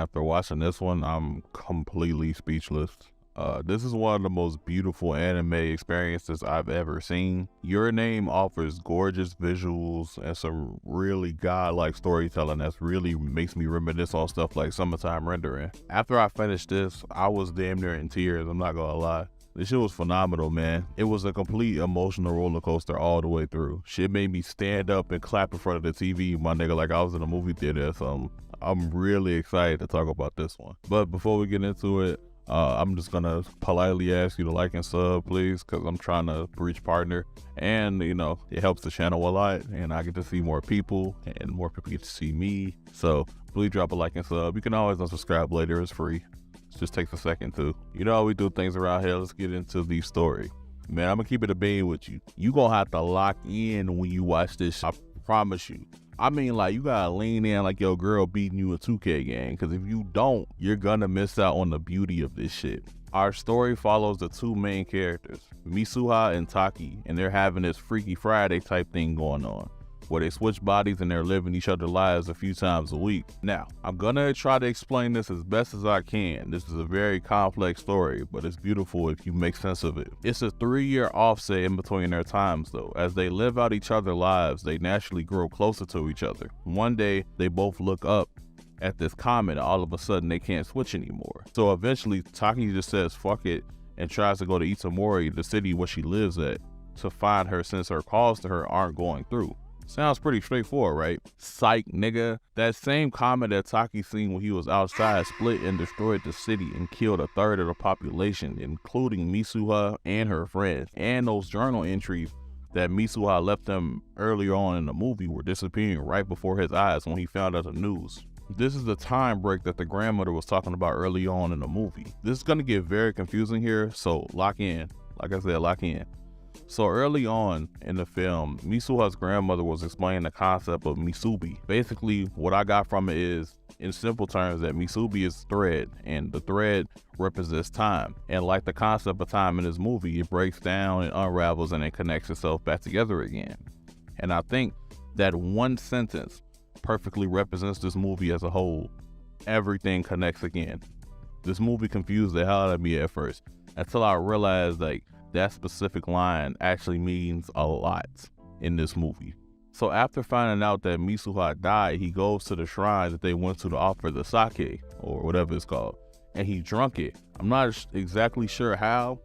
after watching this one, I'm completely speechless. This is one of the most beautiful anime experiences I've ever seen. Your Name offers gorgeous visuals and some really godlike storytelling that really makes me reminisce on stuff like Summertime Rendering. After I finished this, I was damn near in tears, I'm not gonna lie. This shit was phenomenal, man. It was a complete emotional roller coaster all the way through. Shit made me stand up and clap in front of the TV, my nigga, like I was in a movie theater or something. I'm really excited to talk about this one. But before we get into it, I'm just gonna politely ask you to like and sub, please, because I'm trying to reach partner, and you know, it helps the channel a lot, and I get to see more people, and more people get to see me. So please drop a like and sub. You can always unsubscribe later, it's free. It just takes a second too. You know how we do things around here. Let's get into the story. Man, I'm gonna keep it a bean with you. You gonna have to lock in when you watch this, I promise you. I mean, like, you gotta lean in like your girl beating you a 2K game, because if you don't, you're gonna miss out on the beauty of this shit. Our story follows the two main characters, Mitsuha and Taki, and they're having this Freaky Friday type thing going on, where they switch bodies and they're living each other's lives a few times a week. Now, I'm gonna try to explain this as best as I can. This is a very complex story, but it's beautiful if you make sense of it. It's a 3-year offset in between their times though. As they live out each other's lives, they naturally grow closer to each other. One day, they both look up at this comet, and all of a sudden they can't switch anymore. So eventually, Taki just says fuck it and tries to go to Itamori, the city where she lives at, to find her, since her calls to her aren't going through. Sounds pretty straightforward, right? Psych, nigga. That same comet that Taki seen when he was outside split and destroyed the city and killed a third of the population, including Mitsuha and her friends. And those journal entries that Mitsuha left them earlier on in the movie were disappearing right before his eyes when he found out the news. This is the time break that the grandmother was talking about early on in the movie. This is gonna get very confusing here, so lock in. Like I said, lock in. So early on in the film, Mitsuha's grandmother was explaining the concept of Misubi. Basically, what I got from it is, in simple terms, that Misubi is thread, and the thread represents time. And like the concept of time in this movie, it breaks down and unravels and it connects itself back together again. And I think that one sentence perfectly represents this movie as a whole. Everything connects again. This movie confused the hell out of me at first, until I realized like that specific line actually means a lot in this movie. So after finding out that Mitsuha died, he goes to the shrine that they went to offer the sake, or whatever it's called, and he drunk it. I'm not exactly sure how,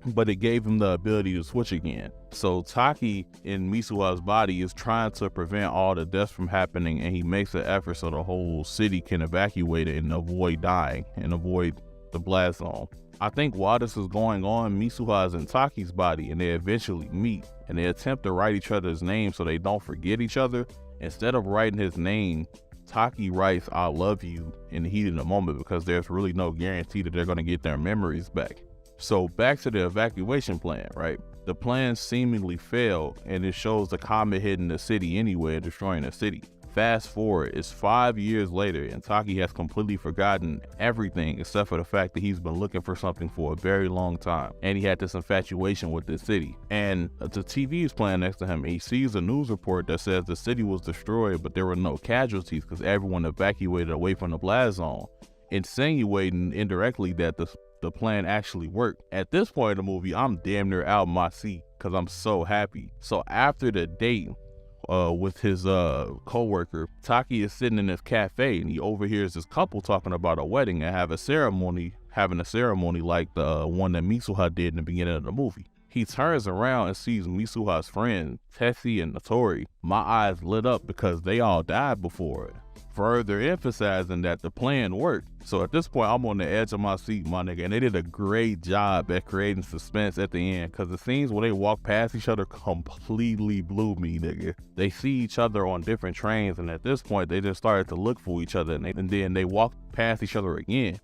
but it gave him the ability to switch again. So Taki in Mitsuha's body is trying to prevent all the deaths from happening, and he makes an effort so the whole city can evacuate it and avoid dying and avoid the blast zone. I think while this is going on, Mitsuha is in Taki's body, and they eventually meet, and they attempt to write each other's names so they don't forget each other. Instead of writing his name, Taki writes "I love you" in the heat of the moment, because there's really no guarantee that they're going to get their memories back. So back to the evacuation plan, right? The plan seemingly failed, and it shows the comet hitting the city anyway and destroying the city. Fast forward, it's 5 years later, and Taki has completely forgotten everything except for the fact that he's been looking for something for a very long time, and he had this infatuation with this city. And the TV is playing next to him, and he sees a news report that says the city was destroyed, but there were no casualties because everyone evacuated away from the blast zone, insinuating indirectly that the plan actually worked. At this point in the movie, I'm damn near out of my seat because I'm so happy. So after the date with his co-worker, Taki is sitting in this cafe, and he overhears this couple talking about a wedding and having a ceremony like the one that Mitsuha did in the beginning of the movie. He turns around and sees Mitsuha's friends, Tessie and Notori. My eyes lit up because they all died before it, further emphasizing that the plan worked. So at this point, I'm on the edge of my seat, my nigga, and they did a great job at creating suspense at the end, because the scenes where they walk past each other completely blew me, nigga. They see each other on different trains, and at this point, they just started to look for each other, and then they walk past each other again.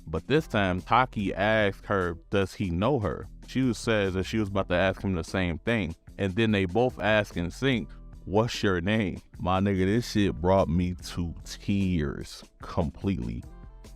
But this time, Taki asked her, does he know her? She says that she was about to ask him the same thing. And then they both ask in sync, what's your name? My nigga, this shit brought me to tears completely.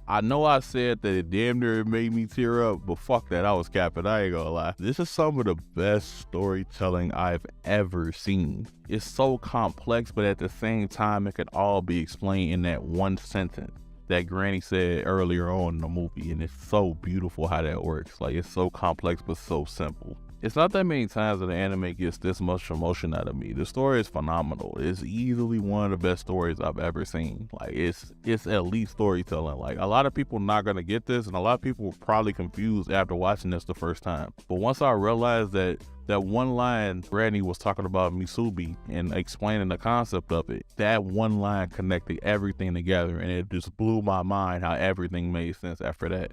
I know I said that it damn near made me tear up, but fuck that, I was capping, I ain't gonna lie. This is some of the best storytelling I've ever seen. It's so complex, but at the same time, it can all be explained in that one sentence. that Granny said earlier on in the movie, and it's so beautiful how that works. Like, it's so complex but so simple. It's not that many times that an anime gets this much emotion out of me. The story is phenomenal. It's easily one of the best stories I've ever seen. Like, it's elite storytelling. Like, a lot of people not gonna get this, and a lot of people were probably confused after watching this the first time. But once I realized that one line Granny was talking about Musubi and explaining the concept of it, that one line connected everything together, and it just blew my mind how everything made sense after that.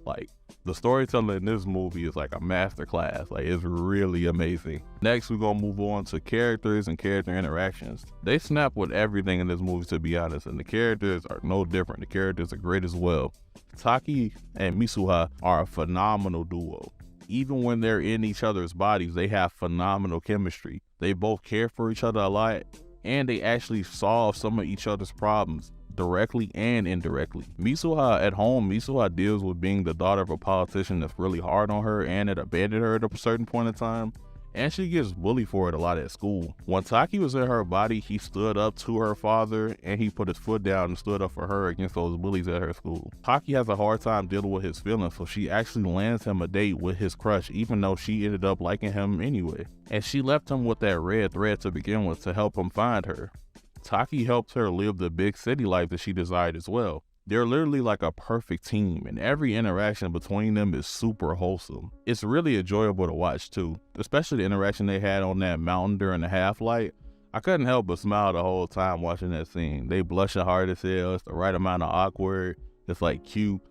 Like, the storytelling in this movie is like a masterclass. Like, it's really amazing. Next, we're gonna move on to characters and character interactions. They snap with everything in this movie, to be honest, and the characters are no different. The characters are great as well. Taki and Misuha are a phenomenal duo. Even when they're in each other's bodies, they have phenomenal chemistry. They both care for each other a lot, and they actually solve some of each other's problems directly and indirectly. Misuha at home, Misuha deals with being the daughter of a politician that's really hard on her and that abandoned her at a certain point in time, and she gets bullied for it a lot at school. When Taki was in her body, he stood up to her father and he put his foot down and stood up for her against those bullies at her school. Taki has a hard time dealing with his feelings, so she actually lands him a date with his crush, even though she ended up liking him anyway. And she left him with that red thread to begin with to help him find her. Taki helped her live the big city life that she desired as well. They're literally like a perfect team, and every interaction between them is super wholesome. It's really enjoyable to watch too, especially the interaction they had on that mountain during the half-light. I couldn't help but smile the whole time watching that scene. They blushing hard as hell. It's the right amount of awkward. It's like cute.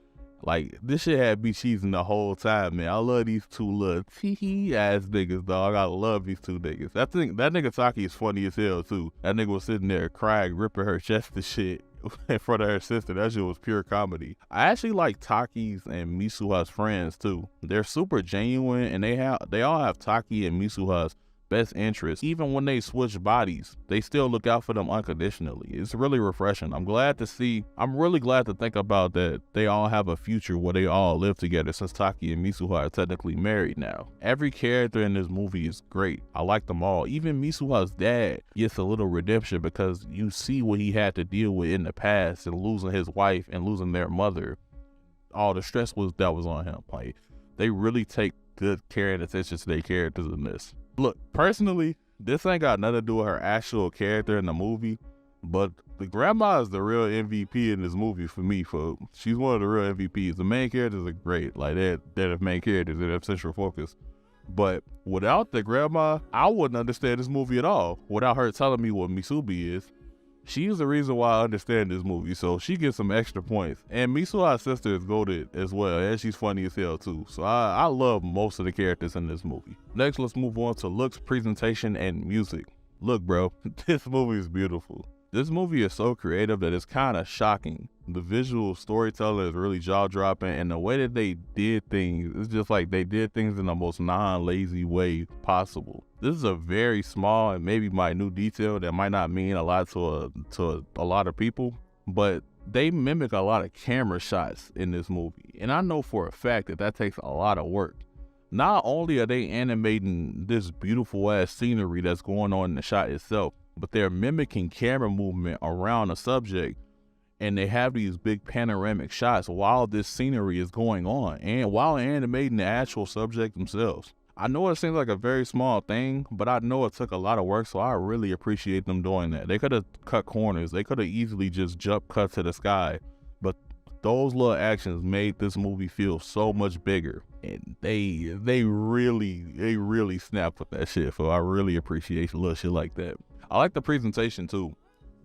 Like, this shit had me cheesing the whole time, man. I love these two little tee ass niggas, dog. I love these two niggas. That nigga Taki is funny as hell too. That nigga was sitting there crying, ripping her chest and shit in front of her sister. That shit was pure comedy. I actually like Taki's and Misuha's friends too. They're super genuine, and they all have Taki and Misuha's best interest. Even when they switch bodies, they still look out for them unconditionally. It's really refreshing. I'm really glad to think about that they all have a future where they all live together, since Taki and Misuha are technically married now. Every character in this movie is great. I like them all. Even Misuha's dad gets a little redemption because you see what he had to deal with in the past, and losing his wife and losing their mother. All the stress that was on him. Like, they really take good care and attention to their characters in this. Look, personally, this ain't got nothing to do with her actual character in the movie, but the grandma is the real MVP in this movie for me. She's one of the real MVPs. The main characters are great. Like, they're the main characters. They're the central focus. But without the grandma, I wouldn't understand this movie at all. Without her telling me what Misubi is. She's the reason why I understand this movie, so she gets some extra points. And Misuha's sister is goated as well, and she's funny as hell too. So I love most of the characters in this movie. Next, let's move on to looks, presentation, and music. Look, bro, this movie is beautiful. This movie is so creative that it's kind of shocking. The visual storytelling is really jaw-dropping, and the way that they did things, it's just like they did things in the most non-lazy way possible. This is a very small and maybe minute detail that might not mean a lot to a lot of people, but they mimic a lot of camera shots in this movie, and I know for a fact that takes a lot of work. Not only are they animating this beautiful ass scenery that's going on in the shot itself, but they're mimicking camera movement around a subject, and they have these big panoramic shots while this scenery is going on and while animating the actual subject themselves. I know it seems like a very small thing, but I know it took a lot of work, so I really appreciate them doing that. They could have cut corners. They could have easily just jump cut to the sky, but those little actions made this movie feel so much bigger, and they really snapped with that shit. So I really appreciate little shit like that. I like the presentation too.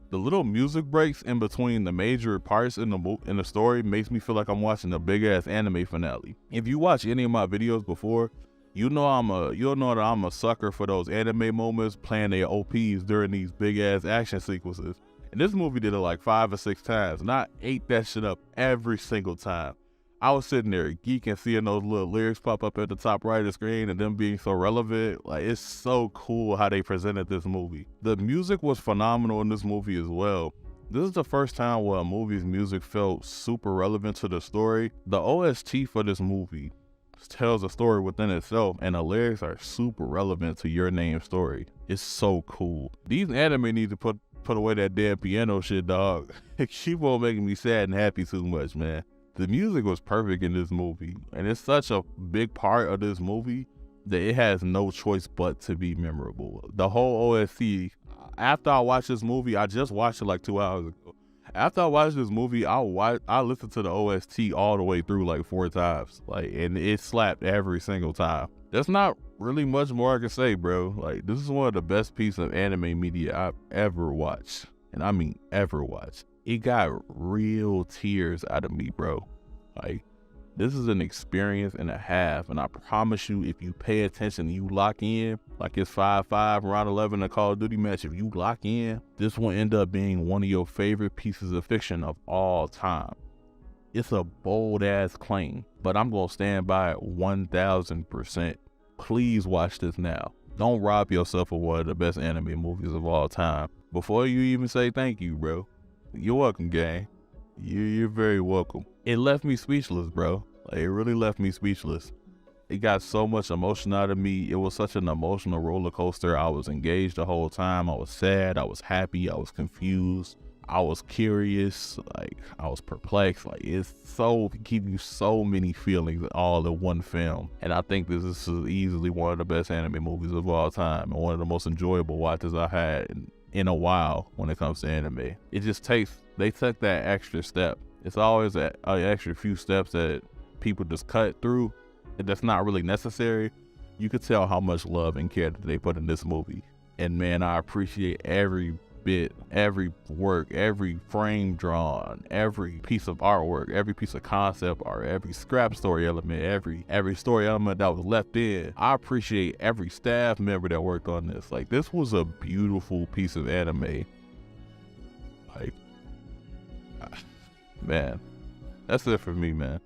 The little music breaks in between the major parts in the story makes me feel like I'm watching a big ass anime finale. If you watch any of my videos before, you'll know that I'm a sucker for those anime moments playing their OPs during these big ass action sequences. And this movie did it like 5 or 6 times, and I ate that shit up every single time. I was sitting there geeking, seeing those little lyrics pop up at the top right of the screen and them being so relevant. Like, it's so cool how they presented this movie. The music was phenomenal in this movie as well. This is the first time where a movie's music felt super relevant to the story. The OST for this movie tells a story within itself, and the lyrics are super relevant to Your Name story. It's so cool. These anime need to put put away that damn piano shit, dog. Keep on making me sad and happy too much, man. The music was perfect in this movie, and it's such a big part of this movie that it has no choice but to be memorable. The whole OST, after I watched this movie, I just watched it like 2 hours ago. After I watched this movie, I listened to the OST all the way through like 4 times, like, and it slapped every single time. There's not really much more I can say, bro. Like, this is one of the best pieces of anime media I've ever watched, and I mean ever watched. It got real tears out of me, bro. Like, this is an experience and a half, and I promise you, if you pay attention and you lock in, like it's 5-5 round 11 a Call of Duty match, if you lock in, this will end up being one of your favorite pieces of fiction of all time. It's a bold ass claim, but I'm gonna stand by it 1000%. Please watch this now. Don't rob yourself of one of the best anime movies of all time before you even say thank you, bro. You're welcome, gang. You're very welcome. It left me speechless, bro. Like, it really left me speechless. It got so much emotion out of me. It was such an emotional roller coaster. I was engaged the whole time. I was sad. I was happy. I was confused. I was curious. Like, I was perplexed. Like, it's so, give you so many feelings all in one film. And I think this is easily one of the best anime movies of all time, and one of the most enjoyable watches I had in a while when it comes to anime. It just they took that extra step. It's always an extra few steps that people just cut through, and that's not really necessary. You could tell how much love and care that they put in this movie. And man, I appreciate every bit, every work, every frame drawn, every piece of artwork, every piece of concept art, every scrap story element, every story element that was left in. I appreciate every staff member that worked on this. Like, this was a beautiful piece of anime. Like, man, that's it for me, man.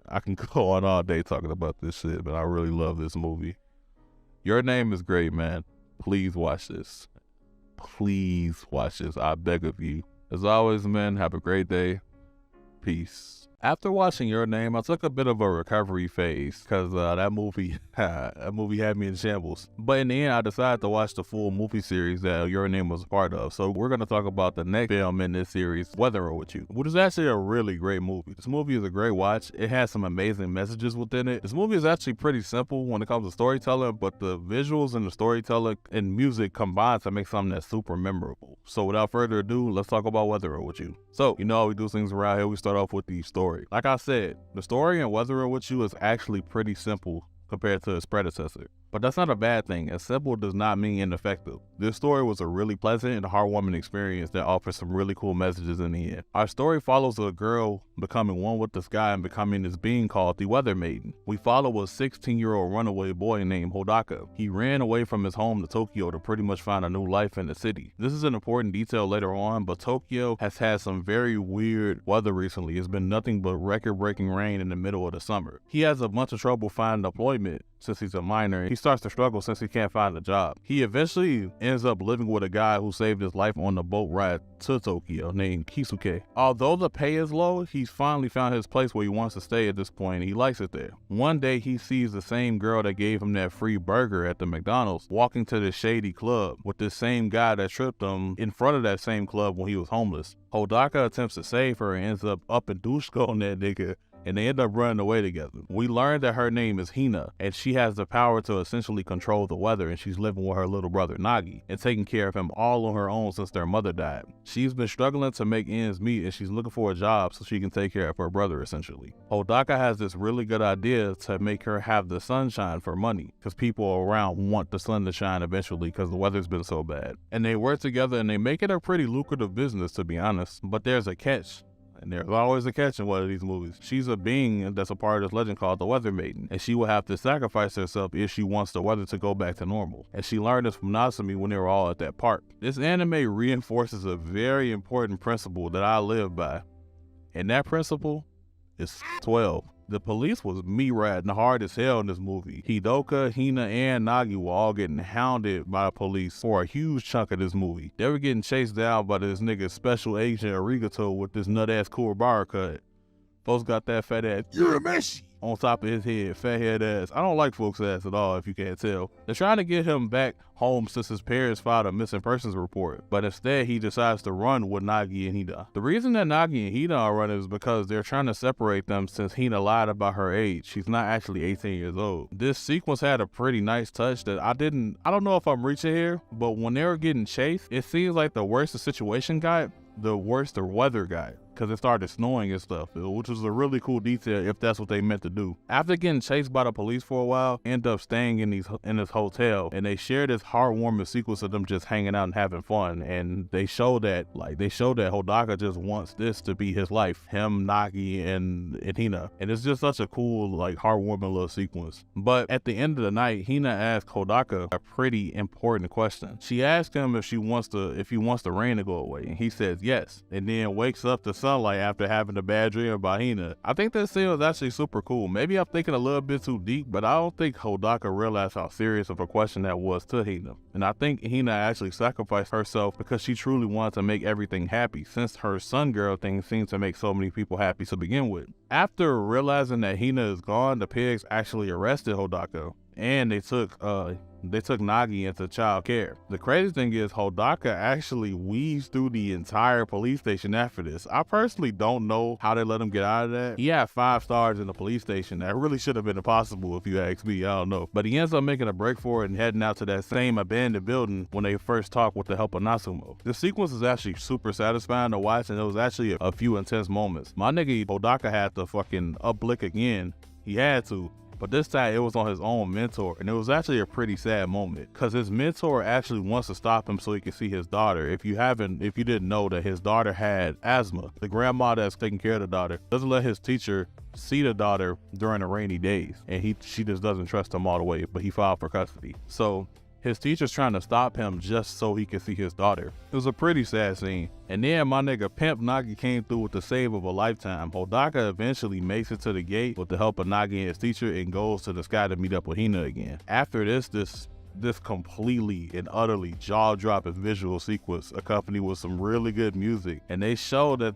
I can go on all day talking about this shit, but I really love this movie. Your Name is great, man. Please watch this. Please watch this. I beg of you. As always, man, have a great day. Peace. After watching Your Name, I took a bit of a recovery phase because that movie had me in shambles. But in the end, I decided to watch the full movie series that Your Name was a part of. So we're going to talk about the next film in this series, Weathering With You, which is actually a really great movie. This movie is a great watch. It has some amazing messages within it. This movie is actually pretty simple when it comes to storytelling, but the visuals and the storytelling and music combine to make something that's super memorable. So without further ado, let's talk about Weathering With You. So, you know how we do things around here. We start off with the story. Like I said, the story in Weathering With You is actually pretty simple compared to its predecessor. But that's not a bad thing, as simple does not mean ineffective. This story was a really pleasant and heartwarming experience that offers some really cool messages in the end. Our story follows a girl becoming one with the sky and becoming this being called the Weather Maiden. We follow a 16-year-old runaway boy named Hodaka. He ran away from his home to Tokyo to pretty much find a new life in the city. This is an important detail later on, but Tokyo has had some very weird weather recently. It's been nothing but record-breaking rain in the middle of the summer. He has a bunch of trouble finding employment since he's a minor. He starts to struggle since he can't find a job. He eventually ends up living with a guy who saved his life on the boat ride to Tokyo named Kisuke. Although the pay is low, he's finally found his place where he wants to stay at this point. He likes it there. One day he sees the same girl that gave him that free burger at the McDonald's walking to this shady club with this same guy that tripped him in front of that same club when he was homeless. Hodaka attempts to save her and ends up and douche on that nigga, and they end up running away together. We learn that her name is Hina, and she has the power to essentially control the weather, and she's living with her little brother Nagi and taking care of him all on her own since their mother died. She's been struggling to make ends meet, and she's looking for a job so she can take care of her brother essentially. Hodaka has this really good idea to make her have the sunshine for money, because people around want the sun to shine eventually because the weather's been so bad. And they work together and they make it a pretty lucrative business, to be honest, but there's a catch. And there's always a catch in one of these movies. She's a being that's a part of this legend called the Weather Maiden, and she will have to sacrifice herself if she wants the weather to go back to normal. And she learned this from Nasumi when they were all at that park. This anime reinforces a very important principle that I live by, and that principle is 12. The police was me riding hard as hell in this movie. Hidoka, Hina, and Nagi were all getting hounded by police for a huge chunk of this movie. They were getting chased down by this nigga Special Agent Arigato with this nut-ass Kuwabara cut. Folks got that fat ass, "You're a Meshi," on top of his head, fat head ass. I don't like folks' ass at all, if you can't tell. They're trying to get him back home since his parents filed a missing persons report, but instead he decides to run with Nagi and Hina. The reason that Nagi and Hina are running is because they're trying to separate them since Hina lied about her age. She's not actually 18 years old. This sequence had a pretty nice touch that I don't know if I'm reaching here, but when they were getting chased, it seems like the worse the situation got, the worse the weather got, because it started snowing and stuff, which was a really cool detail if that's what they meant to do. After getting chased by the police for a while, end up staying in this hotel, and they share this heartwarming sequence of them just hanging out and having fun. And they show that Hodaka just wants this to be his life, him, Nagi, and Hina. And it's just such a cool, like, heartwarming little sequence. But at the end of the night, Hina asks Hodaka a pretty important question. She asks him if he wants the rain to go away, and he says yes, and then wakes up to sunlight after having a bad dream about Hina. I think that scene was actually super cool. Maybe I'm thinking a little bit too deep, but I don't think Hodaka realized how serious of a question that was to Hina. And I think Hina actually sacrificed herself because she truly wanted to make everything happy, since her sun girl thing seems to make so many people happy to begin with. After realizing that Hina is gone, the pigs actually arrested Hodaka, and they took Nagi into child care. The crazy thing is Hodaka actually weaves through the entire police station after this. I personally don't know how they let him get out of that. He had 5 stars in the police station. That really should have been impossible if you ask me. I don't know. But he ends up making a break for it and heading out to that same abandoned building when they first talk with the help of Natsumo. The sequence is actually super satisfying to watch, and there was actually a few intense moments. My nigga Hodaka had to fucking up-blick again. He had to. But this time it was on his own mentor, and it was actually a pretty sad moment because his mentor actually wants to stop him so he can see his daughter. If you didn't know that his daughter had asthma, the grandma that's taking care of the daughter doesn't let his teacher see the daughter during the rainy days, and she just doesn't trust him all the way, but he filed for custody. So his teacher's trying to stop him just so he can see his daughter. It was a pretty sad scene. And then my nigga Pimp Nagi came through with the save of a lifetime. Hodaka eventually makes it to the gate with the help of Nagi and his teacher and goes to the sky to meet up with Hina again. After this completely and utterly jaw-dropping visual sequence accompanied with some really good music, and they show by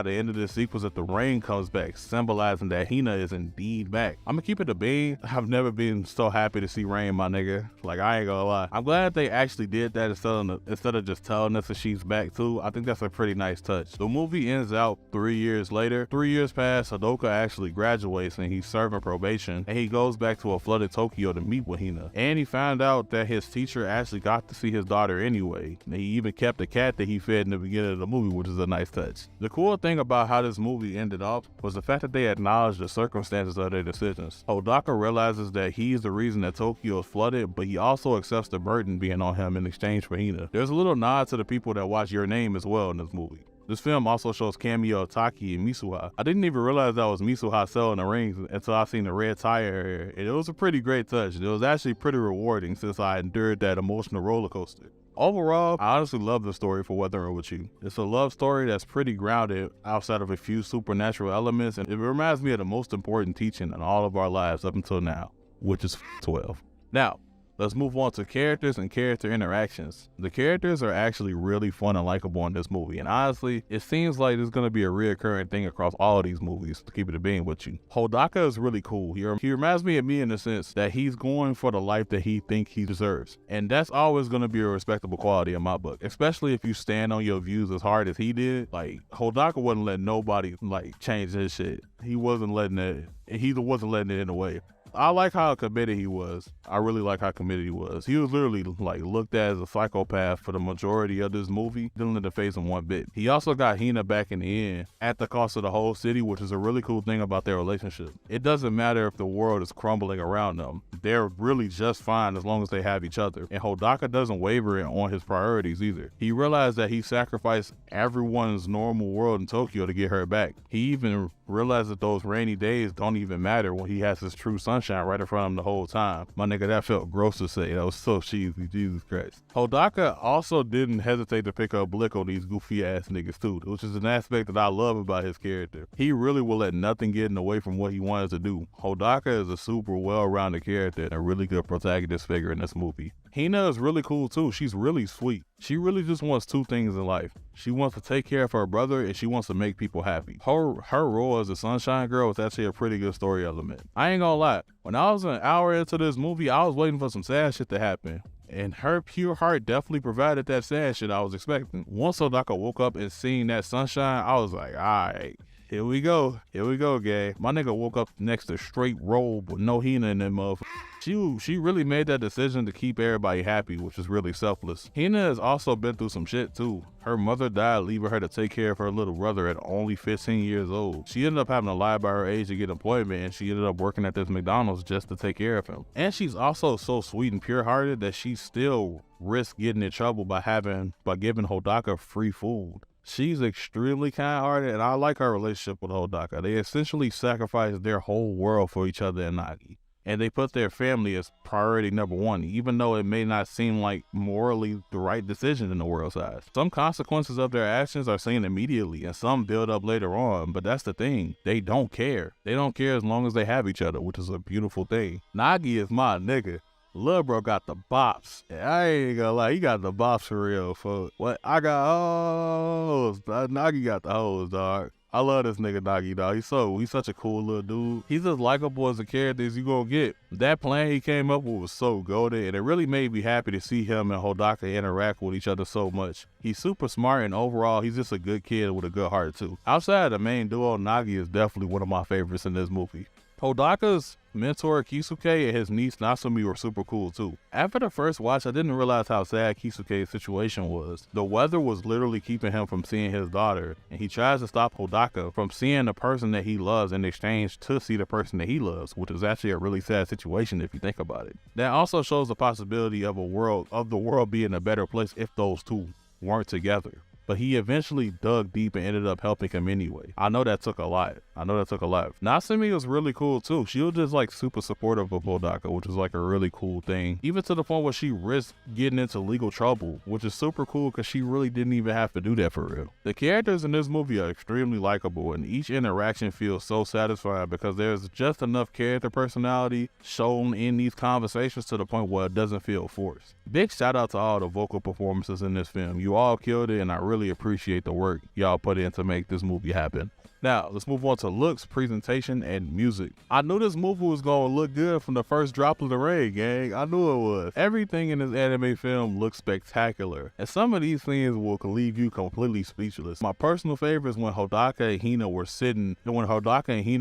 the end of this sequence that the rain comes back, symbolizing that Hina is indeed back. I'm gonna keep it a bean. I've never been so happy to see rain, my nigga. Like, I ain't gonna lie. I'm glad they actually did that instead of just telling us that she's back too. I think that's a pretty nice touch. The movie ends out 3 years later. 3 years pass, Hodaka actually graduates and he's serving probation, and he goes back to a flooded Tokyo to meet with Hina. And he found out that his teacher actually got to see his daughter anyway. And he even kept the cat that he fed in the beginning of the movie, which is a nice touch. The cool thing about how this movie ended off was the fact that they acknowledged the circumstances of their decisions. Hodaka realizes that he's the reason that Tokyo is flooded, but he also accepts the burden being on him in exchange for Hina. There's a little nod to the people that watch Your Name as well in this movie. This film also shows cameo of Taki and Misuha. I didn't even realize that was Misuha selling the rings until I seen the red tire area, and it was a pretty great touch. It was actually pretty rewarding since I endured that emotional roller coaster. Overall, I honestly love the story for Weathering With You. It's a love story that's pretty grounded outside of a few supernatural elements, and it reminds me of the most important teaching in all of our lives up until now, which is 12. Now, let's move on to characters and character interactions. The characters are actually really fun and likable in this movie, and honestly, it seems like it's going to be a reoccurring thing across all of these movies, to keep it a being with you. Hodaka is really cool. He reminds me of me in the sense that he's going for the life that he thinks he deserves, and that's always going to be a respectable quality in my book, especially if you stand on your views as hard as he did. Like, Hodaka wasn't letting nobody, like, change his shit. He wasn't letting it in the way. I like how committed he was. I really like how committed he was. He was literally like looked at as a psychopath for the majority of this movie. Didn't let it phase him one bit. He also got Hina back in the end at the cost of the whole city, which is a really cool thing about their relationship. It doesn't matter if the world is crumbling around them. They're really just fine as long as they have each other. And Hodaka doesn't waver on his priorities either. He realized that he sacrificed everyone's normal world in Tokyo to get her back. He even realized that those rainy days don't even matter when he has his true sunshine right in front of him the whole time. My nigga, that felt gross to say. That was so cheesy, Jesus Christ. Hodaka also didn't hesitate to pick up blick on these goofy ass niggas too, which is an aspect that I love about his character. He really will let nothing get in the way from what he wanted to do. Hodaka is a super well-rounded character and a really good protagonist figure in this movie. Hina is really cool too. She's really sweet. She really just wants two things in life. She wants to take care of her brother and she wants to make people happy. Her role as a Sunshine Girl was actually a pretty good story element. I ain't gonna lie, when I was an hour into this movie, I was waiting for some sad shit to happen. And her pure heart definitely provided that sad shit I was expecting. Once Hodaka woke up and seen that sunshine, I was like, alright. Here we go, gang. My nigga woke up next to straight robe with no Hina in that motherfucker. She really made that decision to keep everybody happy, which is really selfless. Hina has also been through some shit too. Her mother died, leaving her to take care of her little brother at only 15 years old. She ended up having to lie about her age to get employment, and she ended up working at this McDonald's just to take care of him. And she's also so sweet and pure-hearted that she still risked getting in trouble by giving Hodaka free food. She's extremely kind-hearted, and I like her relationship with Hodaka. They essentially sacrificed their whole world for each other and Nagi. And they put their family as priority number one, even though it may not seem like morally the right decision in the world's eyes. Some consequences of their actions are seen immediately, and some build up later on, but that's the thing. They don't care. They don't care as long as they have each other, which is a beautiful thing. Nagi is my nigga. Lil bro got the bops. I ain't gonna lie, he got the bops for real, folks. What? I got hoes. Nagi got the hoes, dog. I love this nigga Nagi, dog. He's such a cool little dude. He's as likable as a character as you gonna get. That plan he came up with was so golden, and it really made me happy to see him and Hodaka interact with each other so much. He's super smart, and overall, he's just a good kid with a good heart too. Outside of the main duo, Nagi is definitely one of my favorites in this movie. Hodaka's mentor Kisuke and his niece Nasumi were super cool too. After the first watch, I didn't realize how sad Kisuke's situation was. The weather was literally keeping him from seeing his daughter, and he tries to stop Hodaka from seeing the person that he loves in exchange to see the person that he loves, which is actually a really sad situation if you think about it. That also shows the possibility of the world being a better place if those two weren't together. But he eventually dug deep and ended up helping him anyway. I know that took a lot. Nasumi was really cool too. She was just like super supportive of Hodaka, which is like a really cool thing. Even to the point where she risked getting into legal trouble, which is super cool because she really didn't even have to do that for real. The characters in this movie are extremely likable, and each interaction feels so satisfying because there's just enough character personality shown in these conversations to the point where it doesn't feel forced. Big shout out to all the vocal performances in this film. You all killed it, and I really appreciate the work y'all put in to make this movie happen. Now, let's move on to looks, presentation, and music. I knew this movie was gonna look good from the first drop of the rain, gang. I knew it was. Everything in this anime film looks spectacular, and some of these scenes will leave you completely speechless. My personal favorite is when Hodaka and Hina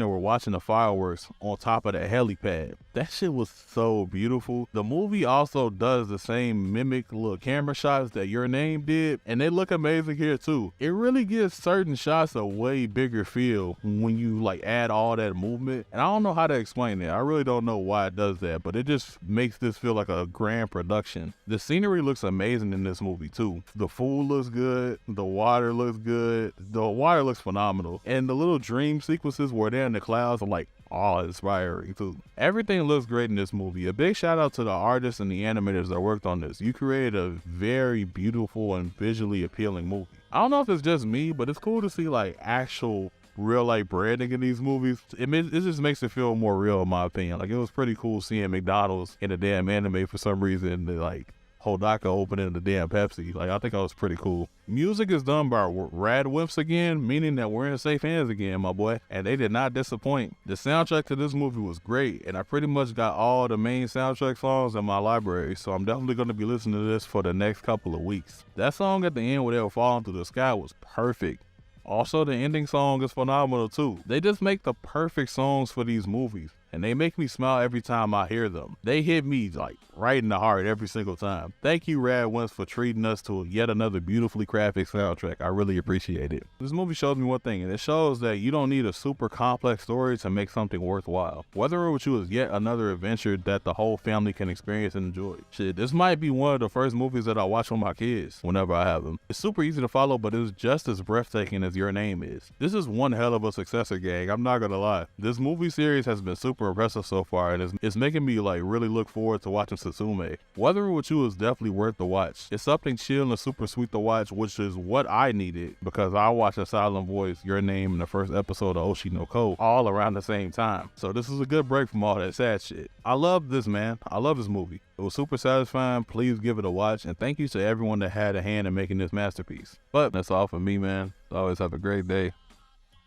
were watching the fireworks on top of the helipad. That shit was so beautiful. The movie also does the same mimic little camera shots that Your Name did, and they look amazing here too. It really gives certain shots a way bigger feel when you like add all that movement, and I don't know how to explain it. I really don't know why it does that, but it just makes this feel like a grand production. The scenery looks amazing in this movie too. The food looks good, the water looks good, the water looks phenomenal, and the little dream sequences where they're in the clouds are like awe-inspiring too. Everything looks great in this movie. A big shout out to the artists and the animators that worked on this. You created a very beautiful and visually appealing movie. I don't know if it's just me, but it's cool to see like actual real life branding in these movies. It just makes it feel more real in my opinion. Like it was pretty cool seeing McDonald's in a damn anime for some reason, like Hodaka opening the damn Pepsi. Like I think that was pretty cool. Music is done by Rad Wimps again, meaning that we're in safe hands again, my boy. And they did not disappoint. The soundtrack to this movie was great, and I pretty much got all the main soundtrack songs in my library, so I'm definitely going to be listening to this for the next couple of weeks. That song at the end where they were falling through the sky was perfect. Also, the ending song is phenomenal too. They just make the perfect songs for these movies, and they make me smile every time I hear them. They hit me like right in the heart every single time. Thank you, Rad Wimps, for treating us to yet another beautifully crafted soundtrack. I really appreciate it. This movie shows me one thing, and it shows that you don't need a super complex story to make something worthwhile. Whether or not you is yet another adventure that the whole family can experience and enjoy. Shit, this might be one of the first movies that I watch with my kids whenever I have them. It's super easy to follow, but it's just as breathtaking as Your Name is. This is one hell of a successor, gang. I'm not gonna lie. This movie series has been super super impressive so far, and it's making me like really look forward to watching Suzume. Weathering with You is definitely worth the watch. It's something chill and super sweet to watch, which is what I needed because I watched A Silent Voice, Your Name, and the first episode of Oshi no Ko all around the same time. So this is a good break from all that sad shit. I love this, man. I love this movie. It was super satisfying. Please give it a watch, and thank you to everyone that had a hand in making this masterpiece. But that's all for me, man. Always have a great day.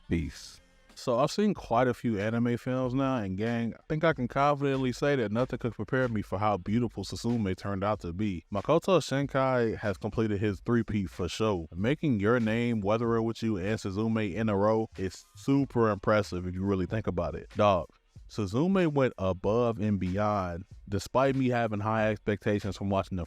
Peace. So I've seen quite a few anime films now, and gang, I think I can confidently say that nothing could prepare me for how beautiful Suzume turned out to be. Makoto Shinkai has completed his three-peat for sure. Making Your Name, Weathering With You, and Suzume in a row is super impressive if you really think about it. Dog, Suzume went above and beyond despite me having high expectations from watching the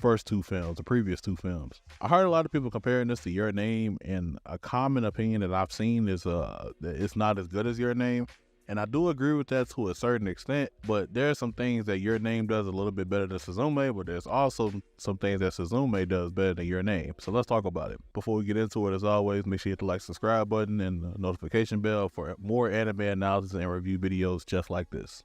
previous two films. I heard a lot of people comparing this to Your Name, and a common opinion that I've seen is that it's not as good as Your Name. And I do agree with that to a certain extent, but there are some things that Your Name does a little bit better than Suzume, but there's also some things that Suzume does better than Your Name. So let's talk about it. Before we get into it, as always, make sure you hit the like, subscribe button and the notification bell for more anime analysis and review videos just like this.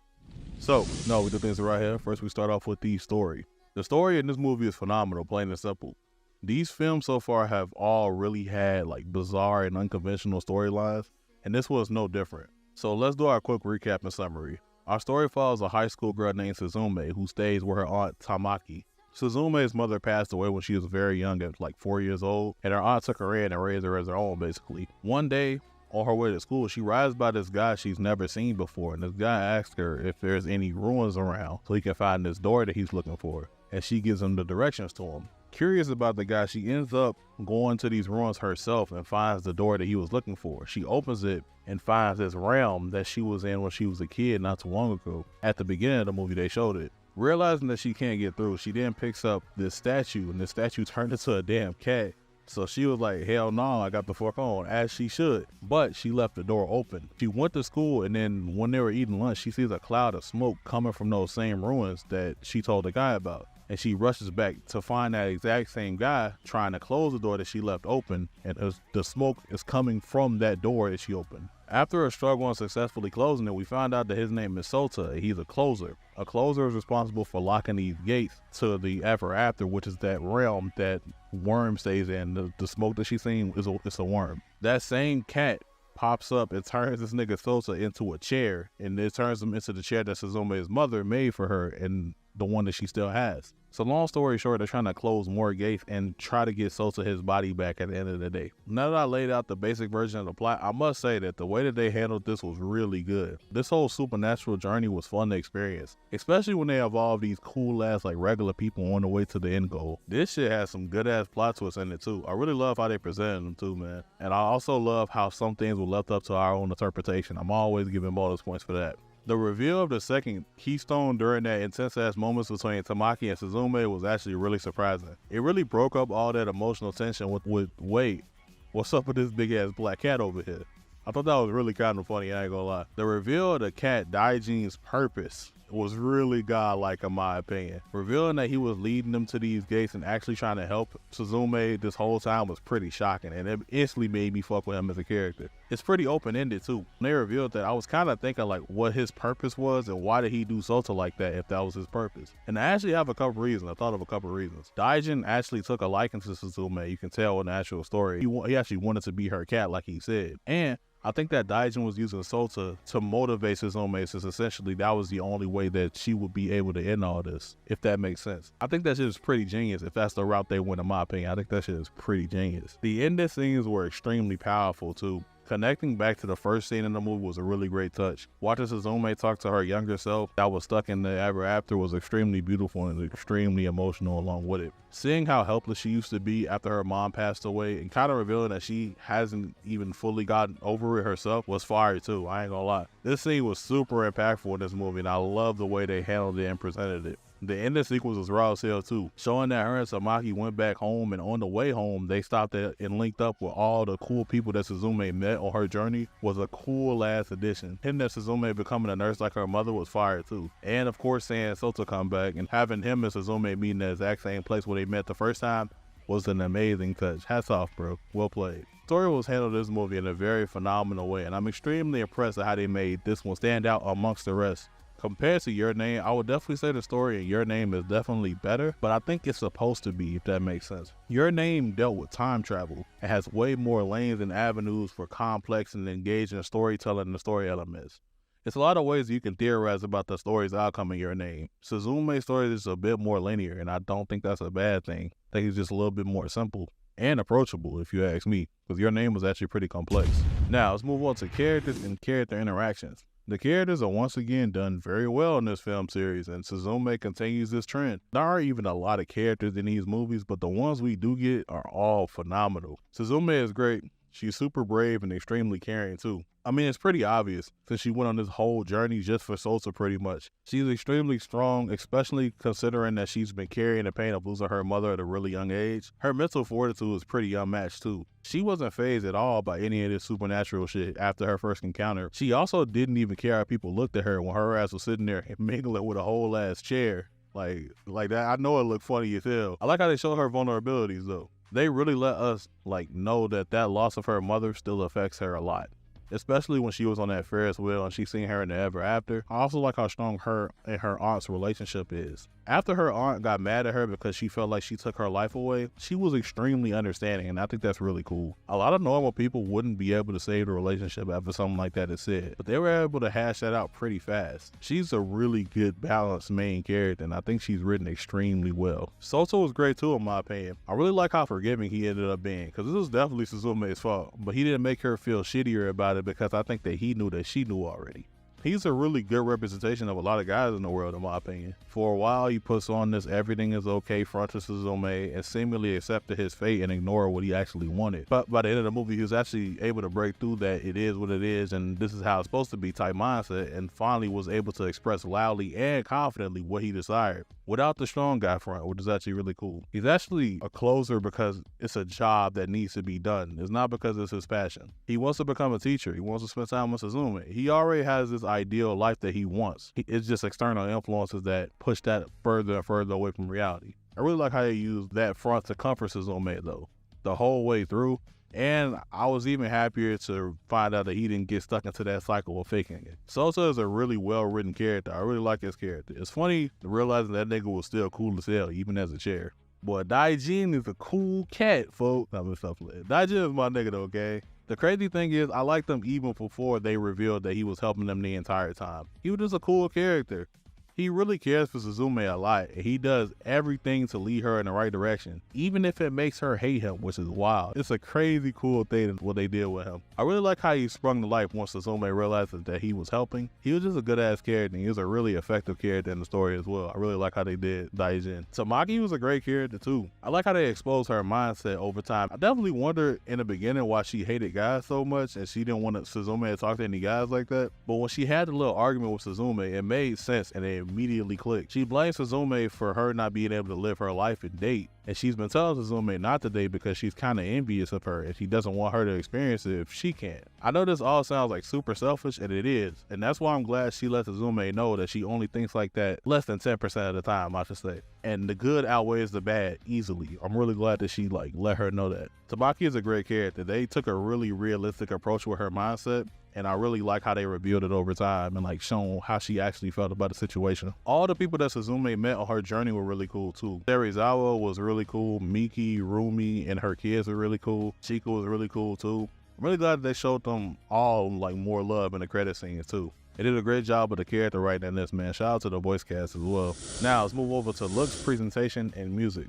So, we do things right here. First, we start off with the story. The story in this movie is phenomenal, plain and simple. These films so far have all really had like bizarre and unconventional storylines, and this was no different. So let's do our quick recap and summary. Our story follows a high school girl named Suzume who stays with her aunt Tamaki. Suzume's mother passed away when she was very young at like 4 years old, and her aunt took her in and raised her as her own basically. One day, on her way to school, she rides by this guy she's never seen before, and this guy asks her if there's any ruins around so he can find this door that he's looking for, and she gives him the directions to him. Curious about the guy, she ends up going to these ruins herself and finds the door that he was looking for. She opens it and finds this realm that she was in when she was a kid not too long ago. At the beginning of the movie, they showed it. Realizing that she can't get through, she then picks up this statue, and this statue turned into a damn cat. So she was like, hell no, I got the fuck on, as she should. But she left the door open. She went to school, and then when they were eating lunch, she sees a cloud of smoke coming from those same ruins that she told the guy about. And she rushes back to find that exact same guy trying to close the door that she left open, and the smoke is coming from that door that she opened. After a struggle on successfully closing it, we found out that his name is Sota. He's a closer. A closer is responsible for locking these gates to the ever after, which is that realm that Worm stays in. The smoke that she's seen is a worm. That same cat pops up and turns this nigga Sota into a chair, and it turns him into the chair that Suzume's mother made for her and the one that she still has. So long story short, they're trying to close more gates and try to get Sota his body back at the end of the day. Now that I laid out the basic version of the plot, I must say that the way that they handled this was really good. This whole supernatural journey was fun to experience, especially when they evolve these cool ass like regular people on the way to the end goal. This shit has some good ass plot twists in it too. I really love how they presented them too, man. And I also love how some things were left up to our own interpretation. I'm always giving bonus points for that. The reveal of the second keystone during that intense ass moments between Tamaki and Suzume was actually really surprising. It really broke up all that emotional tension with wait, what's up with this big ass black cat over here? I thought that was really kind of funny, I ain't gonna lie. The reveal of the cat Daijin's purpose was really godlike in my opinion. Revealing that he was leading them to these gates and actually trying to help Suzume this whole time was pretty shocking, and it instantly made me fuck with him as a character. It's pretty open-ended too. When they revealed that, I was kind of thinking like what his purpose was and why did he do Sota like that if that was his purpose. And I actually have a couple reasons. I thought of a couple reasons. Daijin actually took a liking to Suzume. You can tell in the actual story. He actually wanted to be her cat like he said. And I think that Daijin was using Sota to motivate Suzume, since essentially that was the only way that she would be able to end all this, if that makes sense. I think that shit is pretty genius if that's the route they went, in my opinion. I think that shit is pretty genius. The ending scenes were extremely powerful too. Connecting back to the first scene in the movie was a really great touch. Watching Suzume talk to her younger self that was stuck in the ever after was extremely beautiful and extremely emotional along with it. Seeing how helpless she used to be after her mom passed away and kind of revealing that she hasn't even fully gotten over it herself was fire too, I ain't gonna lie. This scene was super impactful in this movie, and I love the way they handled it and presented it. The ending sequence was raw as hell too, showing that her and Tamaki went back home, and on the way home they stopped at and linked up with all the cool people that Suzume met on her journey was a cool ass addition. Him that Suzume becoming a nurse like her mother was fire too. And of course seeing Sota come back and having him and Suzume meeting the exact same place where they met the first time was an amazing touch. Hats off, bro. Well played. Story was handled in this movie in a very phenomenal way, and I'm extremely impressed at how they made this one stand out amongst the rest. Compared to Your Name, I would definitely say the story in Your Name is definitely better, but I think it's supposed to be, if that makes sense. Your Name dealt with time travel and has way more lanes and avenues for complex and engaging storytelling and the story elements. It's a lot of ways you can theorize about the story's outcome in Your Name. Suzume's story is a bit more linear, and I don't think that's a bad thing. I think it's just a little bit more simple and approachable, if you ask me, because Your Name was actually pretty complex. Now, let's move on to characters and character interactions. The characters are once again done very well in this film series, and Suzume continues this trend. There aren't even a lot of characters in these movies, but the ones we do get are all phenomenal. Suzume is great. She's super brave and extremely caring too. I mean, it's pretty obvious since she went on this whole journey just for Sota pretty much. She's extremely strong, especially considering that she's been carrying the pain of losing her mother at a really young age. Her mental fortitude is pretty unmatched too. She wasn't fazed at all by any of this supernatural shit after her first encounter. She also didn't even care how people looked at her when her ass was sitting there mingling with a whole ass chair. Like that. I know it looked funny as hell. I like how they show her vulnerabilities though. They really let us know that loss of her mother still affects her a lot, especially when she was on that Ferris wheel and she seen her in the ever after. I also like how strong her and her aunt's relationship is. After her aunt got mad at her because she felt like she took her life away, she was extremely understanding, and I think that's really cool. A lot of normal people wouldn't be able to save the relationship after something like that is said, but they were able to hash that out pretty fast. She's a really good balanced main character, and I think she's written extremely well. Sota was great too in my opinion. I really like how forgiving he ended up being, because this was definitely Suzume's fault, but he didn't make her feel shittier about it because I think that he knew that she knew already. He's a really good representation of a lot of guys in the world, in my opinion. For a while, he puts on this everything is okay front to Suzume and seemingly accepted his fate and ignored what he actually wanted. But by the end of the movie, he was actually able to break through that it is what it is and this is how it's supposed to be type mindset, and finally was able to express loudly and confidently what he desired without the strong guy front, which is actually really cool. He's actually a closer because it's a job that needs to be done. It's not because it's his passion. He wants to become a teacher. He wants to spend time with Suzume. He already has this ideal life that he wants. It's just external influences that push that further and further away from reality. I really like how they use that front to comfort Suzume though, the whole way through. And I was even happier to find out that he didn't get stuck into that cycle of faking it. Sota is a really well-written character. I really like his character. It's funny realizing that nigga was still cool as hell, even as a chair. Boy, Daijin is a cool cat, folks. Daijin is my nigga though, okay? The crazy thing is, I liked him even before they revealed that he was helping them the entire time. He was just a cool character. He really cares for Suzume a lot, and he does everything to lead her in the right direction, even if it makes her hate him, which is wild. It's a crazy cool thing what they did with him. I really like how he sprung to life once Suzume realized that he was helping. He was just a good-ass character, and he was a really effective character in the story as well. I really like how they did Daijin. Tamaki was a great character too. I like how they exposed her mindset over time. I definitely wondered in the beginning why she hated guys so much, and she didn't want Suzume to talk to any guys like that. But when she had the little argument with Suzume, it made sense, and it immediately clicked. She blames Suzume for her not being able to live her life and date, and she's been telling Suzume not to date because she's kind of envious of her and she doesn't want her to experience it if she can't. I know this all sounds like super selfish, and it is, and that's why I'm glad she let Suzume know that she only thinks like that less than 10% of the time, I should say. And the good outweighs the bad easily. I'm really glad that she let her know that. Tamaki is a great character. They took a really realistic approach with her mindset, and I really like how they revealed it over time and shown how she actually felt about the situation. All the people that Suzume met on her journey were really cool too. Serizawa was really cool. Miki, Rumi, and her kids were really cool. Chika was really cool too. I'm really glad they showed them all more love in the credit scenes too. They did a great job with the character writing in this, man. Shout out to the voice cast as well. Now let's move over to looks, presentation, and music.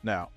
Now,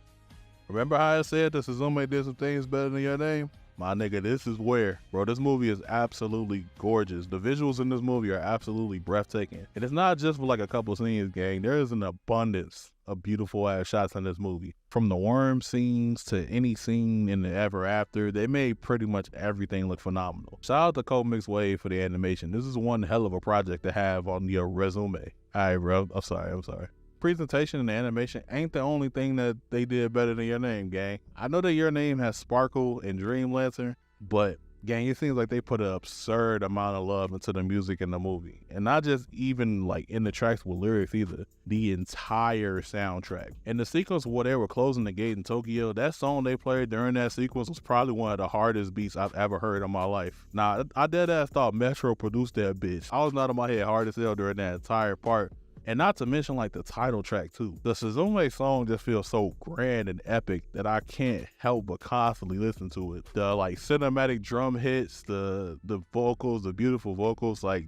remember how I said that Suzume did some things better than Your Name? My nigga, this is where, bro, this movie is absolutely gorgeous. The visuals in this movie are absolutely breathtaking. And it's not just for a couple scenes, gang. There is an abundance of beautiful ass shots in this movie. From the worm scenes to any scene in the ever after, they made pretty much everything look phenomenal. Shout out to Comics Wave for the animation. This is one hell of a project to have on your resume. Alright, bro, I'm sorry. Presentation and animation ain't the only thing that they did better than Your Name, gang. I know that Your Name has sparkle and dream lantern, but Gang, it seems like they put an absurd amount of love into the music in the movie. And not just even like in the tracks with lyrics either. The entire soundtrack. And the sequence where they were closing the gate in Tokyo, that song they played during that sequence was probably one of the hardest beats I've ever heard in my life. Nah, I dead ass thought Metro produced that bitch. I was nodding my head hard as hell during that entire part. And not to mention like the title track too. The Suzume song just feels so grand and epic that I can't help but constantly listen to it. The like cinematic drum hits, the vocals, the beautiful vocals, like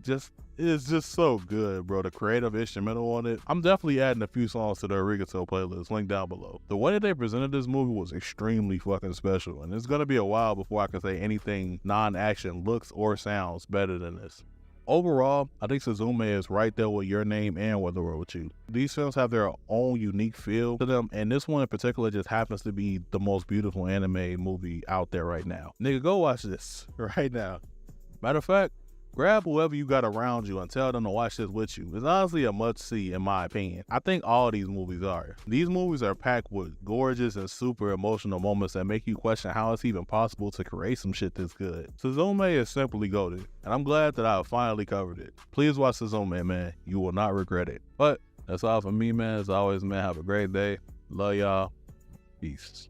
it's just so good, bro. The creative instrumental on it. I'm definitely adding a few songs to the Arigato playlist, link down below. The way that they presented this movie was extremely fucking special, and it's gonna be a while before I can say anything non-action looks or sounds better than this. Overall, I think Suzume is right there with Your Name and What the World With You. These films have their own unique feel to them, and this one in particular just happens to be the most beautiful anime movie out there right now. Nigga, go watch this right now. Matter of fact, grab whoever you got around you and tell them to watch this with you. It's honestly a must-see in my opinion. I think all these movies are. These movies are packed with gorgeous and super emotional moments that make you question how it's even possible to create some shit this good. Suzume is simply goated, and I'm glad that I finally covered it. Please watch Suzume, man. You will not regret it. But that's all for me, man. As always, man, have a great day. Love y'all. Peace.